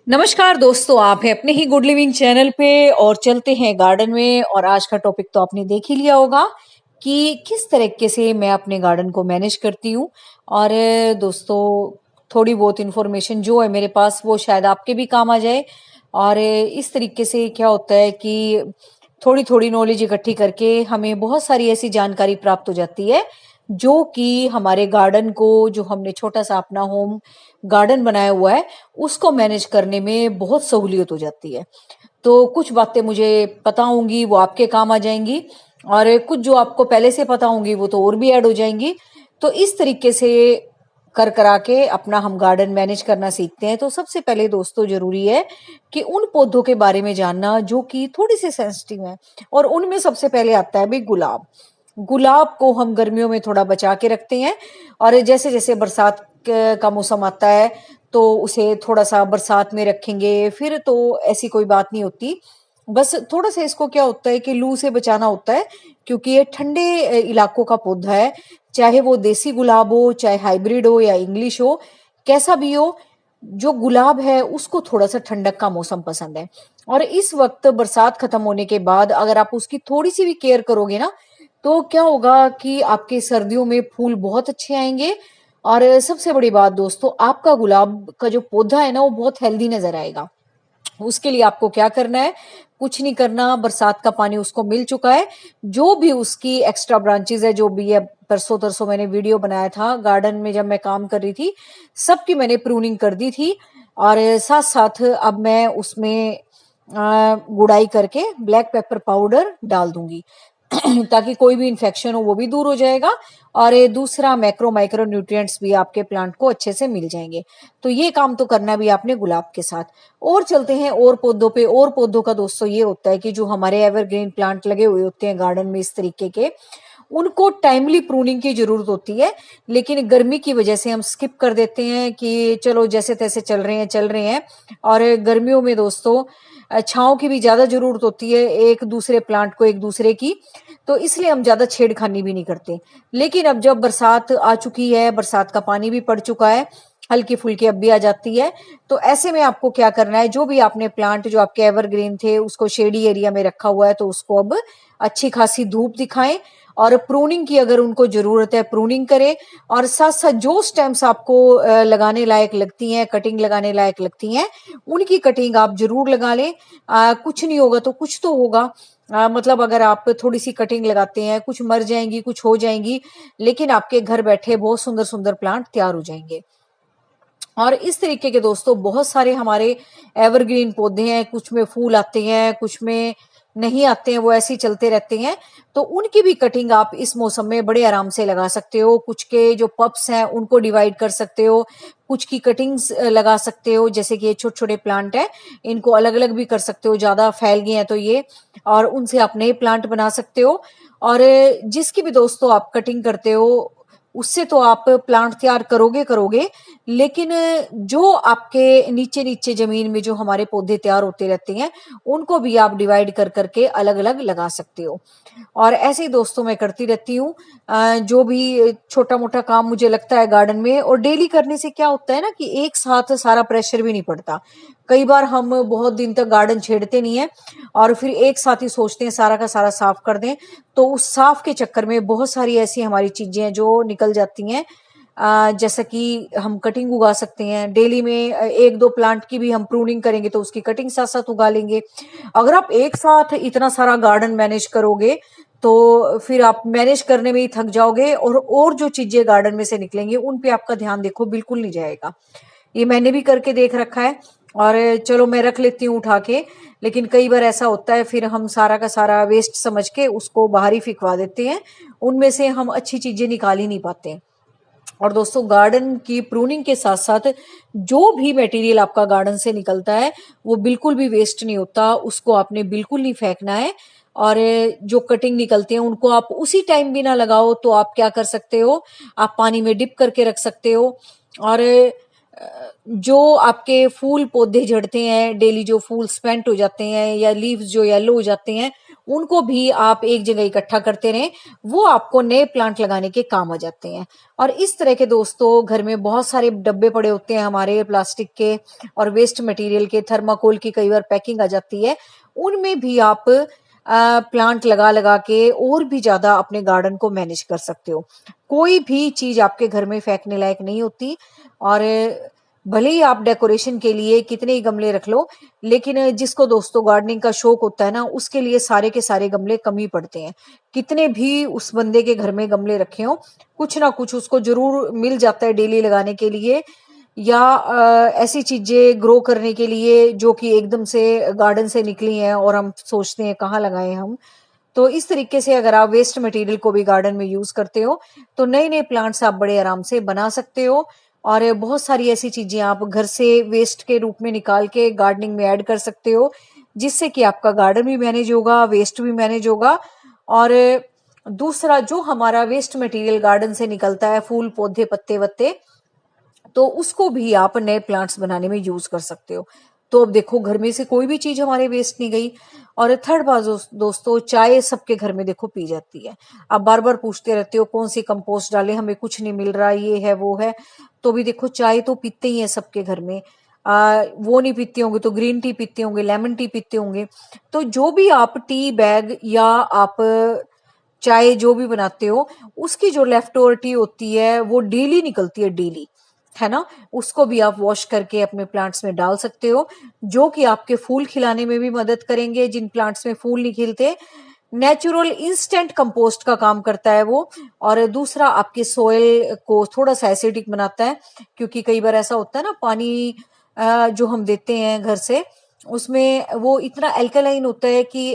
नमस्कार दोस्तों, आप हैं अपने ही गुड लिविंग चैनल पे और चलते हैं गार्डन में। और आज का टॉपिक तो आपने देख ही लिया होगा कि किस तरीके से मैं अपने गार्डन को मैनेज करती हूँ। और दोस्तों, थोड़ी बहुत इन्फॉर्मेशन जो है मेरे पास वो शायद आपके भी काम आ जाए। और इस तरीके से क्या होता है कि थोड़ी थोड़ी नॉलेज इकट्ठी करके हमें बहुत सारी ऐसी जानकारी प्राप्त हो जाती है जो कि हमारे गार्डन को, जो हमने छोटा सा अपना होम गार्डन बनाया हुआ है, उसको मैनेज करने में बहुत सहूलियत हो जाती है। तो कुछ बातें मुझे पता होंगी वो आपके काम आ जाएंगी, और कुछ जो आपको पहले से पता होंगी वो तो और भी ऐड हो जाएंगी। तो इस तरीके से कर करा के अपना हम गार्डन मैनेज करना सीखते हैं। तो सबसे पहले दोस्तों जरूरी है कि उन पौधों के बारे में जानना जो कि थोड़ी सी सेंसिटिव है। और उनमें सबसे पहले आता है भाई गुलाब। गुलाब को हम गर्मियों में थोड़ा बचा के रखते हैं, और जैसे जैसे बरसात का मौसम आता है तो उसे थोड़ा सा बरसात में रखेंगे, फिर तो ऐसी कोई बात नहीं होती। बस थोड़ा सा इसको क्या होता है कि लू से बचाना होता है, क्योंकि ये ठंडे इलाकों का पौधा है। चाहे वो देसी गुलाब हो, चाहे हाइब्रिड हो या इंग्लिश हो, कैसा भी हो, जो गुलाब है उसको थोड़ा सा ठंडक का मौसम पसंद है। और इस वक्त बरसात खत्म होने के बाद अगर आप उसकी थोड़ी सी भी केयर करोगे ना, तो क्या होगा कि आपके सर्दियों में फूल बहुत अच्छे आएंगे। और सबसे बड़ी बात दोस्तों, आपका गुलाब का जो पौधा है ना वो बहुत हेल्दी नजर आएगा। उसके लिए आपको क्या करना है? कुछ नहीं करना, बरसात का पानी उसको मिल चुका है। जो भी उसकी एक्स्ट्रा ब्रांचेस है, जो भी है, परसों तरसों मैंने वीडियो बनाया था गार्डन में जब मैं काम कर रही थी, सबकी मैंने प्रूनिंग कर दी थी। और साथ साथ अब मैं उसमें गुड़ाई करके ब्लैक पेपर पाउडर डाल दूंगी ताकि कोई भी इंफेक्शन हो वो भी दूर हो जाएगा। और ये दूसरा, मैक्रो माइक्रो न्यूट्रिएंट्स भी आपके प्लांट को अच्छे से मिल जाएंगे। तो ये काम तो करना भी आपने गुलाब के साथ। और चलते हैं और पौधों पे। और पौधों का दोस्तों ये होता है कि जो हमारे एवरग्रीन प्लांट लगे हुए होते हैं गार्डन में इस तरीके के, उनको टाइमली प्रूनिंग की जरूरत होती है। लेकिन गर्मी की वजह से हम स्किप कर देते हैं कि चलो जैसे तैसे चल रहे हैं चल रहे हैं। और गर्मियों में दोस्तों छांव की भी ज्यादा जरूरत होती है एक दूसरे प्लांट को, एक दूसरे की। तो इसलिए हम ज्यादा छेड़खानी भी नहीं करते। लेकिन अब जब बरसात आ चुकी है, बरसात का पानी भी पड़ चुका है, हल्की फुल्की अब भी आ जाती है, तो ऐसे में आपको क्या करना है? जो भी आपने प्लांट, जो आपके एवरग्रीन थे, उसको शेडी एरिया में रखा हुआ है, तो उसको अब अच्छी खासी धूप दिखाएं। और प्रूनिंग की अगर उनको जरूरत है प्रूनिंग करें। और साथ साथ जो स्टेम्स आपको लगाने लायक लगती हैं, कटिंग लगाने लायक लगती हैं, उनकी कटिंग आप जरूर लगा लें। कुछ नहीं होगा तो कुछ तो होगा। मतलब अगर आप थोड़ी सी कटिंग लगाते हैं, कुछ मर जाएंगी, कुछ हो जाएंगी, लेकिन आपके घर बैठे बहुत सुंदर सुंदर प्लांट तैयार हो जाएंगे। और इस तरीके के दोस्तों बहुत सारे हमारे एवरग्रीन पौधे हैं, कुछ में फूल आते हैं, कुछ में नहीं आते हैं, वो ऐसे ही चलते रहते हैं। तो उनकी भी कटिंग आप इस मौसम में बड़े आराम से लगा सकते हो। कुछ के जो पप्स हैं उनको डिवाइड कर सकते हो, कुछ की कटिंग्स लगा सकते हो। जैसे कि ये छोटे छोटे प्लांट है, इनको अलग अलग भी कर सकते हो, ज्यादा फैल गए हैं तो ये, और उनसे आप नए प्लांट बना सकते हो। और जिसकी भी दोस्तों आप कटिंग करते हो, उससे तो आप प्लांट तैयार करोगे करोगे, लेकिन जो आपके नीचे नीचे जमीन में जो हमारे पौधे तैयार होते रहते हैं, उनको भी आप डिवाइड कर करके अलग अलग लगा सकते हो। और ऐसे ही दोस्तों मैं करती रहती हूँ। जो भी छोटा मोटा काम मुझे लगता है गार्डन में, और डेली करने से क्या होता है ना कि एक साथ सारा प्रेशर भी नहीं पड़ता। कई बार हम बहुत दिन तक गार्डन छेड़ते नहीं है, और फिर एक साथ ही सोचते हैं सारा का सारा साफ कर दें। तो उस साफ के चक्कर में बहुत सारी ऐसी हमारी चीजें हैं जो निकल जाती हैं। जैसा कि हम कटिंग उगा सकते हैं डेली में, एक दो प्लांट की भी हम प्रूनिंग करेंगे तो उसकी कटिंग साथ साथ उगा लेंगे। अगर आप एक साथ इतना सारा गार्डन मैनेज करोगे तो फिर आप मैनेज करने में ही थक जाओगे, और जो चीजें गार्डन में से निकलेंगी उन पे आपका ध्यान देखो बिल्कुल नहीं जाएगा। ये मैंने भी करके देख रखा है। और चलो मैं रख लेती हूँ उठा के, लेकिन कई बार ऐसा होता है फिर हम सारा का सारा वेस्ट समझ के उसको बाहर ही फिकवा देते हैं। उनमें से हम अच्छी चीजें निकाल ही नहीं पाते। और दोस्तों, गार्डन की प्रूनिंग के साथ साथ जो भी मटेरियल आपका गार्डन से निकलता है वो बिल्कुल भी वेस्ट नहीं होता, उसको आपने बिल्कुल नहीं फेंकना है। और जो कटिंग निकलते हैं उनको आप उसी टाइम भी ना लगाओ तो आप क्या कर सकते हो? आप पानी में डिप करके रख सकते हो। और जो आपके फूल पौधे झड़ते हैं, डेली जो फूल स्पेंट हो जाते हैं या लीव्स जो येलो हो जाते हैं, उनको भी आप एक जगह इकट्ठा करते रहें, वो आपको नए प्लांट लगाने के काम आ जाते हैं। और इस तरह के दोस्तों घर में बहुत सारे डब्बे पड़े होते हैं हमारे प्लास्टिक के और वेस्ट मटेरियल के, थर्माकोल की कई बार पैकिंग आ जाती है, उनमें भी आप प्लांट लगा लगा के और भी ज्यादा अपने गार्डन को मैनेज कर सकते हो। कोई भी चीज आपके घर में फेंकने लायक नहीं होती। और भले ही आप डेकोरेशन के लिए कितने ही गमले रख लो, लेकिन जिसको दोस्तों गार्डनिंग का शौक होता है ना, उसके लिए सारे के सारे गमले कम ही पड़ते हैं। कितने भी उस बंदे के घर में गमले रखे हो, कुछ ना कुछ उसको जरूर मिल जाता है डेली लगाने के लिए, या ऐसी चीजें ग्रो करने के लिए जो कि एकदम से गार्डन से निकली हैं और हम सोचते हैं कहाँ लगाएं हम। तो इस तरीके से अगर आप वेस्ट मटेरियल को भी गार्डन में यूज करते हो, तो नए नए प्लांट्स आप बड़े आराम से बना सकते हो। और बहुत सारी ऐसी चीजें आप घर से वेस्ट के रूप में निकाल के गार्डनिंग में ऐड कर सकते हो, जिससे कि आपका गार्डन भी मैनेज होगा, वेस्ट भी मैनेज होगा। और दूसरा, जो हमारा वेस्ट मटेरियल गार्डन से निकलता है, फूल पौधे पत्ते वत्ते, तो उसको भी आप नए प्लांट्स बनाने में यूज कर सकते हो। तो अब देखो, घर में से कोई भी चीज हमारे वेस्ट नहीं गई। और थर्ड बात दोस्तों, चाय सबके घर में देखो पी जाती है। आप बार बार पूछते रहते हो कौन सी कंपोस्ट डालें, हमें कुछ नहीं मिल रहा, ये है वो है। तो भी देखो, चाय तो पीते ही है सबके घर में। वो नहीं पीते होंगे तो ग्रीन टी पीते होंगे, लेमन टी पीते होंगे। तो जो भी आप टी बैग या आप चाय जो भी बनाते हो, उसकी जो लेफ्ट ओवर टी होती है वो डेली निकलती है, डेली, है ना। उसको भी आप वॉश करके अपने प्लांट्स में डाल सकते हो, जो कि आपके फूल खिलाने में भी मदद करेंगे। जिन प्लांट्स में फूल नहीं खिलते, नेचुरल इंस्टेंट कंपोस्ट का काम करता है वो। और दूसरा, आपके सोयल को थोड़ा सा एसिडिक बनाता है, क्योंकि कई बार ऐसा होता है ना, पानी जो हम देते हैं घर से, उसमें वो इतना एल्कलाइन होता है कि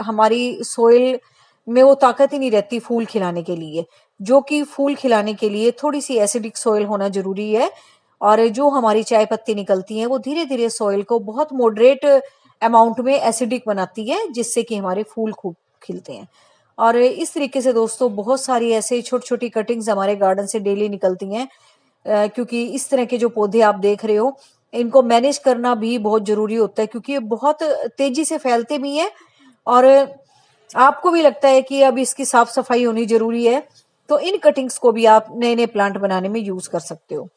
हमारी सोयल में वो ताकत ही नहीं रहती फूल खिलाने के लिए, जो कि फूल खिलाने के लिए थोड़ी सी एसिडिक सॉइल होना जरूरी है। और जो हमारी चाय पत्ती निकलती हैं, वो धीरे धीरे सॉइल को बहुत मॉडरेट अमाउंट में एसिडिक बनाती है, जिससे कि हमारे फूल खूब खिलते हैं। और इस तरीके से दोस्तों बहुत सारी ऐसे छोटी छोटी कटिंग्स हमारे गार्डन से डेली निकलती हैं। क्योंकि इस तरह के जो पौधे आप देख रहे हो, इनको मैनेज करना भी बहुत जरूरी होता है, क्योंकि ये बहुत तेजी से फैलते भी हैं। और आपको भी लगता है कि अब इसकी साफ सफाई होनी जरूरी है, तो इन कटिंग्स को भी आप नए नए प्लांट बनाने में यूज कर सकते हो।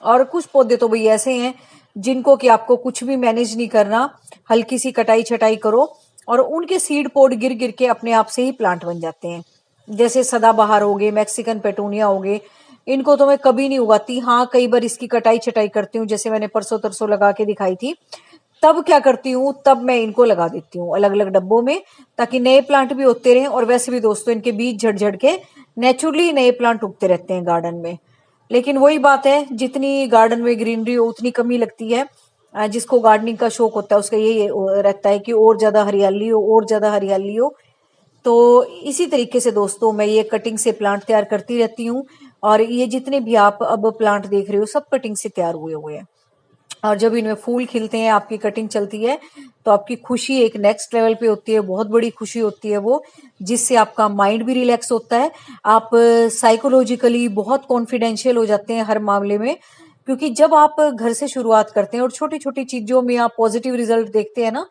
और कुछ पौधे तो भाई ऐसे हैं जिनको कि आपको कुछ भी मैनेज नहीं करना, हल्की सी कटाई छटाई करो और उनके सीड पोड गिर गिर के अपने आप से ही प्लांट बन जाते हैं। जैसे सदाबहार हो गए, मैक्सिकन पेटूनिया हो गए, इनको तो मैं कभी नहीं उगाती। हाँ, कई बार इसकी कटाई छटाई करती हूँ, जैसे मैंने परसों तरसों लगा के दिखाई थी। तब क्या करती हूँ, तब मैं इनको लगा देती हूँ अलग अलग डब्बों में, ताकि नए प्लांट भी होते रहें। और वैसे भी दोस्तों, इनके बीज झड़ झड़ के नेचुरली नए प्लांट उगते रहते हैं गार्डन में। लेकिन वही बात है, जितनी गार्डन में ग्रीनरी हो उतनी कमी लगती है। जिसको गार्डनिंग का शौक होता है उसका यही रहता है कि और ज्यादा हरियाली हो, और ज्यादा हरियाली हो। तो इसी तरीके से दोस्तों मैं ये कटिंग से प्लांट तैयार करती रहती हूँ। और ये जितने भी आप अब प्लांट देख रहे हो, सब कटिंग से तैयार हुए हुए हैं। और जब इनमें फूल खिलते हैं, आपकी कटिंग चलती है, तो आपकी खुशी एक नेक्स्ट लेवल पे होती है, बहुत बड़ी खुशी होती है वो, जिससे आपका माइंड भी रिलैक्स होता है। आप साइकोलॉजिकली बहुत कॉन्फिडेंशियल हो जाते हैं हर मामले में, क्योंकि जब आप घर से शुरुआत करते हैं और छोटी छोटी चीजों में आप पॉजिटिव रिजल्ट देखते हैं ना,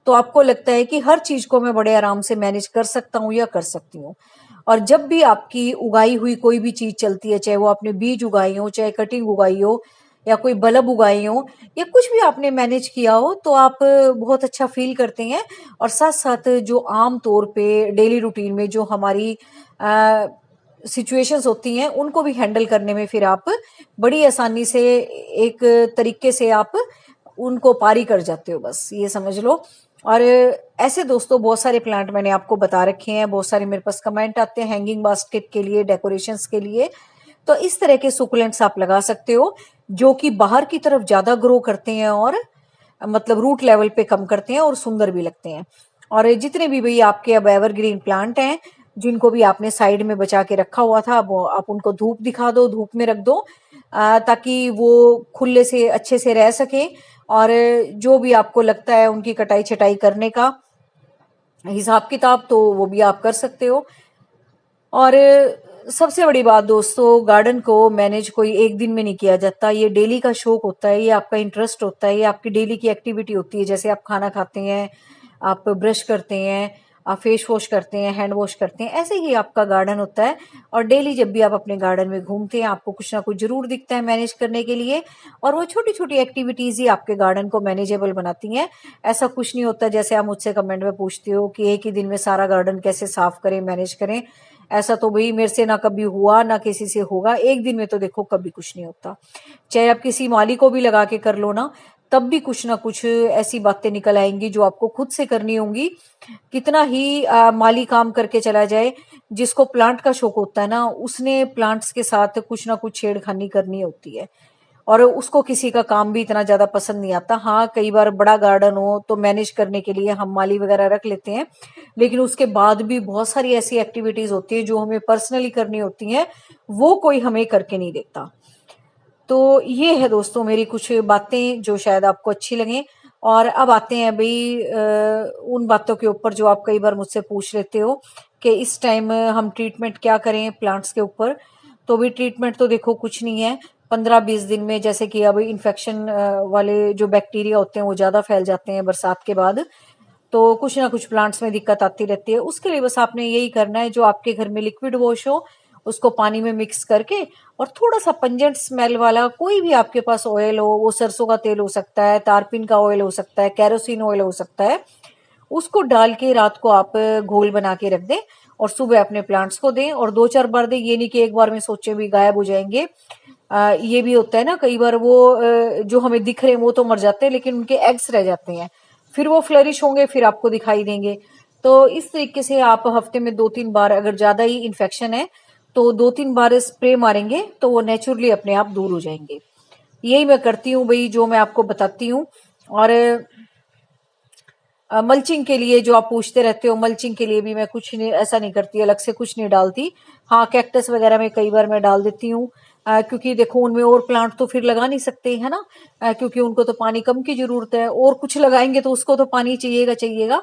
तो आपको लगता है कि हर चीज को मैं बड़े आराम से मैनेज कर सकता हूँ या कर सकती हूँ। और जब भी आपकी उगाई हुई कोई भी चीज चलती है, चाहे वो आपने बीज उगाई हो, चाहे कटिंग उगाई हो, या कोई बल्ब उगाई हो, या कुछ भी आपने मैनेज किया हो, तो आप बहुत अच्छा फील करते हैं। और साथ साथ जो आम तौर पे डेली रूटीन में जो हमारी सिचुएशंस होती हैं, उनको भी हैंडल करने में फिर आप बड़ी आसानी से, एक तरीके से आप उनको पारी कर जाते हो, बस ये समझ लो। और ऐसे दोस्तों बहुत सारे प्लांट मैंने आपको बता रखे हैं, बहुत सारे मेरे पास कमेंट आते हैं हैंगिंग बास्केट के लिए, डेकोरेशंस के लिए। तो इस तरह के सुकुलेंट्स आप लगा सकते हो, जो कि बाहर की तरफ ज्यादा ग्रो करते हैं और मतलब रूट लेवल पे कम करते हैं और सुंदर भी लगते हैं। और जितने भी भाई आपके अब एवरग्रीन प्लांट हैं, जिनको भी आपने साइड में बचा के रखा हुआ था, वो आप उनको धूप दिखा दो, धूप में रख दो, ताकि वो खुले से अच्छे से रह सके। और जो भी आपको लगता है उनकी कटाई छटाई करने का हिसाब किताब, तो वो भी आप कर सकते हो। और सबसे बड़ी बात दोस्तों, गार्डन को मैनेज कोई एक दिन में नहीं किया जाता। ये डेली का शौक होता है, ये आपका इंटरेस्ट होता है, ये आपकी डेली की एक्टिविटी होती है। जैसे आप खाना खाते हैं, आप ब्रश करते हैं, आप फेस वॉश करते हैं, हैंड वॉश करते हैं, ऐसे ही आपका गार्डन होता है। और डेली जब भी आप अपने गार्डन में घूमते हैं, आपको कुछ ना कुछ जरूर दिखता है मैनेज करने के लिए। और वो छोटी छोटी एक्टिविटीज ही आपके गार्डन को मैनेजेबल बनाती हैं। ऐसा कुछ नहीं होता जैसे आप मुझसे कमेंट में पूछते हो कि एक ही दिन में सारा गार्डन कैसे साफ करें, मैनेज करें। ऐसा तो भाई मेरे से ना कभी हुआ, ना किसी से होगा। एक दिन में तो देखो कभी कुछ नहीं होता। चाहे आप किसी माली को भी लगा के कर लो ना, तब भी कुछ ना कुछ ऐसी बातें निकल आएंगी जो आपको खुद से करनी होंगी। कितना ही माली काम करके चला जाए, जिसको प्लांट का शौक होता है ना, उसने प्लांट्स के साथ कुछ ना कुछ छेड़खानी करनी होती है। और उसको किसी का काम भी इतना ज्यादा पसंद नहीं आता। हाँ, कई बार बड़ा गार्डन हो तो मैनेज करने के लिए हम माली वगैरह रख लेते हैं, लेकिन उसके बाद भी बहुत सारी ऐसी एक्टिविटीज होती है जो हमें पर्सनली करनी होती हैं, वो कोई हमें करके नहीं देता। तो ये है दोस्तों मेरी कुछ बातें जो शायद आपको अच्छी लगें। और अब आते हैं भाई उन बातों के ऊपर जो आप कई बार मुझसे पूछ लेते हो कि इस टाइम हम ट्रीटमेंट क्या करें प्लांट्स के ऊपर। तो भी ट्रीटमेंट तो देखो कुछ नहीं है। 15-20 दिन में, जैसे कि अब इन्फेक्शन वाले जो बैक्टीरिया होते हैं वो ज्यादा फैल जाते हैं बरसात के बाद, तो कुछ ना कुछ प्लांट्स में दिक्कत आती रहती है। उसके लिए बस आपने यही करना है, जो आपके घर में लिक्विड वॉश हो उसको पानी में मिक्स करके, और थोड़ा सा पंजेंट स्मेल वाला कोई भी आपके पास ऑयल हो, वो सरसों का तेल हो सकता है, तारपीन का ऑयल हो सकता है, कैरोसिन ऑयल हो सकता है, उसको डाल के रात को आप घोल बना के रख दें और सुबह अपने प्लांट्स को दें। और 2-4 बार दें, ये नहीं कि एक बार में सोचे भी गायब हो जाएंगे। ये भी होता है ना कई बार, वो जो हमें दिख रहे हैं वो तो मर जाते हैं लेकिन उनके एग्स रह जाते हैं, फिर वो फ्लरिश होंगे, फिर आपको दिखाई देंगे। तो इस तरीके से आप हफ्ते में 2-3 बार, अगर ज्यादा ही इन्फेक्शन है तो 2-3 बार स्प्रे मारेंगे तो वो नेचुरली अपने आप दूर हो जाएंगे। यही मैं करती हूँ भाई, जो मैं आपको बताती हूँ। और मल्चिंग के लिए जो आप पूछते रहते हो, मल्चिंग के लिए भी मैं कुछ नहीं, ऐसा नहीं करती, अलग से कुछ नहीं डालती। हाँ, कैक्टस वगैरह में कई बार मैं डाल देती हूँ, क्योंकि देखो उनमें और प्लांट तो फिर लगा नहीं सकते है ना, क्योंकि उनको तो पानी कम की जरूरत है, और कुछ लगाएंगे तो उसको तो पानी चाहिएगा चाहिएगा।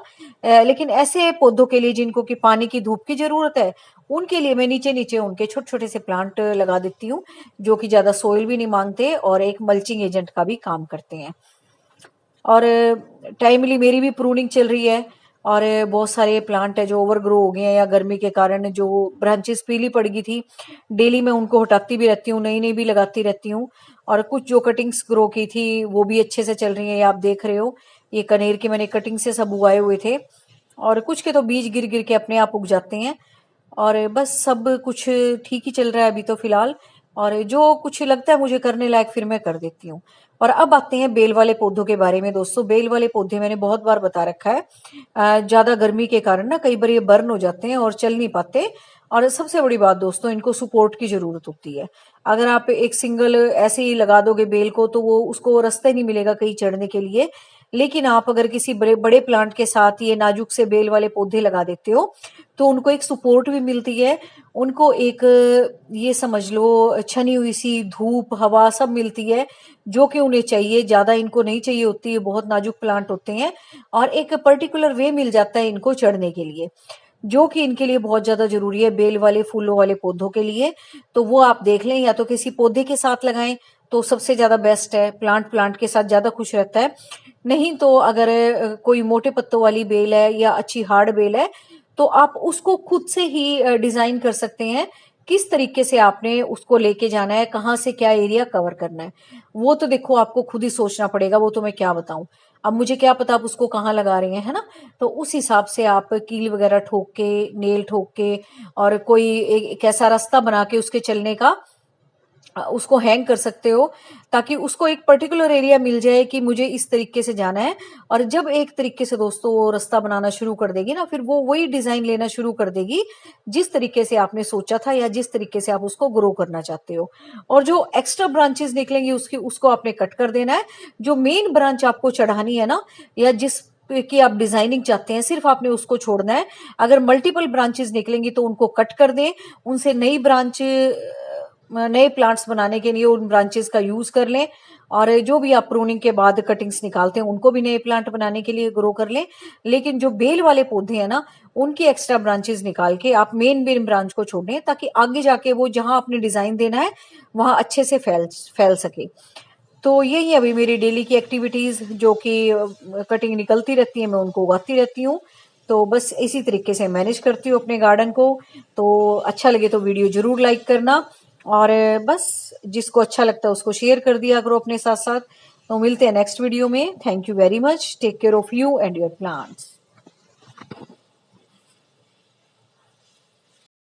लेकिन ऐसे पौधों के लिए जिनको की पानी की, धूप की जरूरत है, उनके लिए मैं नीचे नीचे उनके छोटे छोटे से प्लांट लगा देती हूँ, जो कि ज्यादा सोइल भी नहीं मांगते और एक मल्चिंग एजेंट का भी काम करते हैं। और टाइमली मेरी भी प्रूनिंग चल रही है। और बहुत सारे प्लांट है जो ओवरग्रो हो गए हैं, या गर्मी के कारण जो ब्रांचेस पीली पड़ गई थी, डेली मैं उनको हटाती भी रहती हूँ, नई नई भी लगाती रहती हूँ। और कुछ जो कटिंग्स ग्रो की थी वो भी अच्छे से चल रही है, ये आप देख रहे हो। ये कनेर के मैंने कटिंग से सब उगाए हुए थे, और कुछ के तो बीज गिर गिर के अपने आप उग जाते हैं। और बस सब कुछ ठीक ही चल रहा है अभी तो फिलहाल। और जो कुछ लगता है मुझे करने लायक, फिर मैं कर देती हूँ। और अब आते हैं बेल वाले पौधों के बारे में दोस्तों। बेल वाले पौधे मैंने बहुत बार बता रखा है, ज्यादा गर्मी के कारण ना कई बार ये बर्न हो जाते हैं और चल नहीं पाते। और सबसे बड़ी बात दोस्तों, इनको सपोर्ट की जरूरत होती है। अगर आप एक सिंगल ऐसे ही लगा दोगे बेल को, तो वो उसको रास्ता ही नहीं मिलेगा कहीं चढ़ने के लिए। लेकिन आप अगर किसी बड़े बड़े प्लांट के साथ ये नाजुक से बेल वाले पौधे लगा देते हो, तो उनको एक सपोर्ट भी मिलती है। उनको एक, ये समझ लो, छनी हुई सी धूप हवा सब मिलती है, जो कि उन्हें चाहिए। ज्यादा इनको नहीं चाहिए होती है, बहुत नाजुक प्लांट होते हैं। और एक पर्टिकुलर वे मिल जाता है इनको चढ़ने के लिए, जो कि इनके लिए बहुत ज्यादा जरूरी है, बेल वाले फूलों वाले पौधों के लिए। तो वो आप देख लें, या तो किसी पौधे के साथ लगाएं तो सबसे ज्यादा बेस्ट है, प्लांट प्लांट के साथ ज्यादा खुश रहता है। नहीं तो अगर कोई मोटे पत्तों वाली बेल है या अच्छी हार्ड बेल है, तो आप उसको खुद से ही डिजाइन कर सकते हैं, किस तरीके से आपने उसको लेके जाना है, कहाँ से क्या एरिया कवर करना है। वो तो देखो आपको खुद ही सोचना पड़ेगा, वो तो मैं क्या बताऊं। अब मुझे क्या पता आप उसको कहाँ लगा रहे हैं, है ना। तो उस हिसाब से आप कील वगैरह ठोक के, नेल ठोक के, और कोई एक ऐसा रास्ता बना के उसके चलने का, उसको हैंग कर सकते हो, ताकि उसको एक पर्टिकुलर एरिया मिल जाए कि मुझे इस तरीके से जाना है। और जब एक तरीके से दोस्तों वो रास्ता बनाना शुरू कर देगी ना, फिर वो वही डिजाइन लेना शुरू कर देगी जिस तरीके से आपने सोचा था, या जिस तरीके से आप उसको ग्रो करना चाहते हो। और जो एक्स्ट्रा ब्रांचेस निकलेंगी उसकी, उसको आपने कट कर देना है। जो मेन ब्रांच आपको चढ़ानी है ना, या जिस कि आप डिजाइनिंग चाहते हैं, सिर्फ आपने उसको छोड़ना है। अगर मल्टीपल ब्रांचेस निकलेंगी तो उनको कट कर दें, उनसे नई ब्रांच नए प्लांट्स बनाने के लिए उन ब्रांचेस का यूज कर लें, और जो भी आप प्रूनिंग के बाद कटिंग्स निकालते हैं उनको भी नए प्लांट बनाने के लिए ग्रो कर लें। लेकिन जो बेल वाले पौधे हैं ना, उनकी एक्स्ट्रा ब्रांचेस निकाल के आप मेन ब्रांच को छोड़ दें, ताकि आगे जाके वो जहां आपने डिजाइन देना है वहां अच्छे से फैल सके। तो यही अभी मेरी डेली की एक्टिविटीज, जो कि कटिंग निकलती रहती है मैं उनको उगाती रहती हूँ। तो बस इसी तरीके से मैनेज करती हूँ अपने गार्डन को। तो अच्छा लगे तो वीडियो जरूर लाइक करना, और बस जिसको अच्छा लगता है उसको शेयर कर दिया करो अपने साथ साथ। तो मिलते हैं नेक्स्ट वीडियो में। Thank you very much. Take care of you and your plants.